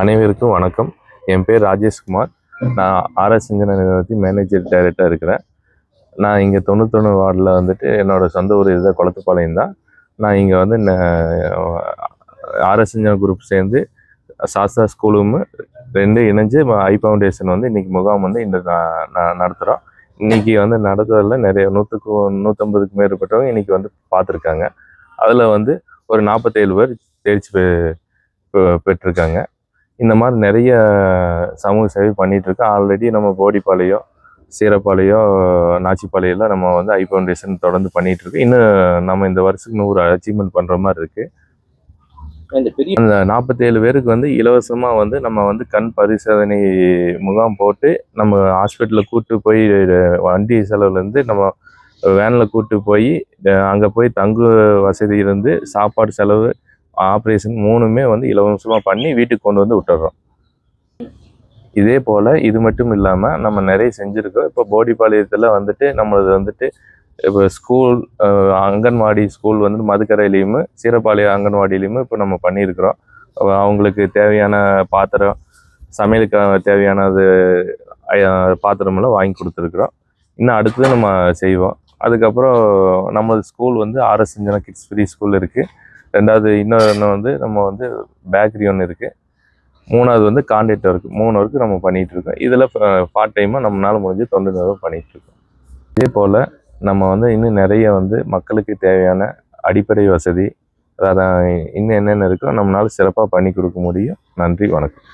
அனைவருக்கும் வணக்கம். என் பேர் ராஜேஷ்குமார். நான் ஆர்எஸ் இன்ஜினியரிங் நிறுவனத்தின் மேனேஜர் டைரக்டராக இருக்கிறேன். நான் இங்கே 91 வார்டில் வந்துட்டு என்னோடய சொந்த ஊர் இதுதான், குளத்துப்பாளையம் தான். நான் இங்கே வந்து ஆர்எஸ் இன்ஜினியரிங் குரூப் சேர்ந்து சாஸ்தா ஸ்கூலும் 2 இணைஞ்சு ஐ ஃபவுண்டேஷன் வந்து இன்றைக்கி முகாம் வந்து நடத்துகிறோம். இன்றைக்கி வந்து நடத்துறதில் நிறைய 150க்கு மேற்பட்டவங்க இன்றைக்கி வந்து பார்த்துருக்காங்க. அதில் வந்து ஒரு 47 பேர் தேர்ச்சி பெற்றிருக்காங்க. இந்த மாதிரி நிறைய சமூக சேவை பண்ணிகிட்ருக்கோம். ஆல்ரெடி நம்ம போடிப்பாளையம், சீரப்பாளையம், நாச்சிப்பாளையம்லாம் நம்ம வந்து ஐ ஃபவுண்டேஷன் தொடர்ந்து பண்ணிகிட்ருக்கோம். இன்னும் நம்ம இந்த வருஷத்துக்கு 100 அச்சீவ்மெண்ட் பண்ணுற மாதிரி இருக்குது. அந்த 47 பேருக்கு வந்து இலவசமாக வந்து நம்ம வந்து கண் பரிசோதனை முகாம் போட்டு நம்ம ஹாஸ்பிட்டலில் கூப்பிட்டு போய் வண்டி செலவுலேருந்து நம்ம வேனில் கூப்பிட்டு போய் அங்கே போய் தங்கு வசதி இருந்து சாப்பாடு செலவு, ஆப்ரேஷன் 3மே வந்து இலவசமாக பண்ணி வீட்டுக்கு கொண்டு வந்து விட்டுறோம். இதே போல் இது மட்டும் இல்லாமல் நம்ம நிறைய செஞ்சுருக்கோம். இப்போ போடிப்பாளையத்தில் வந்துட்டு நம்மளது வந்துட்டு இப்போ ஸ்கூல், அங்கன்வாடி ஸ்கூல் வந்து மதுக்கரையிலையும் சீரப்பாளையம் அங்கன்வாடியிலையும் இப்போ நம்ம பண்ணியிருக்கிறோம். அவங்களுக்கு தேவையான பாத்திரம், சமையலுக்கு தேவையானது பாத்திரமெல்லாம் வாங்கி கொடுத்துருக்குறோம். இன்னும் அடுத்தது நம்ம செய்வோம். அதுக்கப்புறம் நம்ம ஸ்கூல் வந்து RS engineering kids free school இருக்குது. 2வது இன்னொன்று வந்து நம்ம வந்து பேக்கரி ஒன்று இருக்குது. 3வது வந்து கான்ட்ராக்ட் ஒர்க். 3 ஒர்க்கு நம்ம பண்ணிகிட்ருக்கோம். இதில் பார்ட் டைமாக நம்மளால் முடிஞ்சு தொண்டு நிறுவனம் பண்ணிகிட்ருக்கோம். இதே போல் நம்ம வந்து இன்னும் நிறைய வந்து மக்களுக்கு தேவையான அடிப்படை வசதி, அதான் இன்னும் என்னென்ன இருக்கோ நம்மளால் சிறப்பாக பண்ணி கொடுக்க முடியும். நன்றி, வணக்கம்.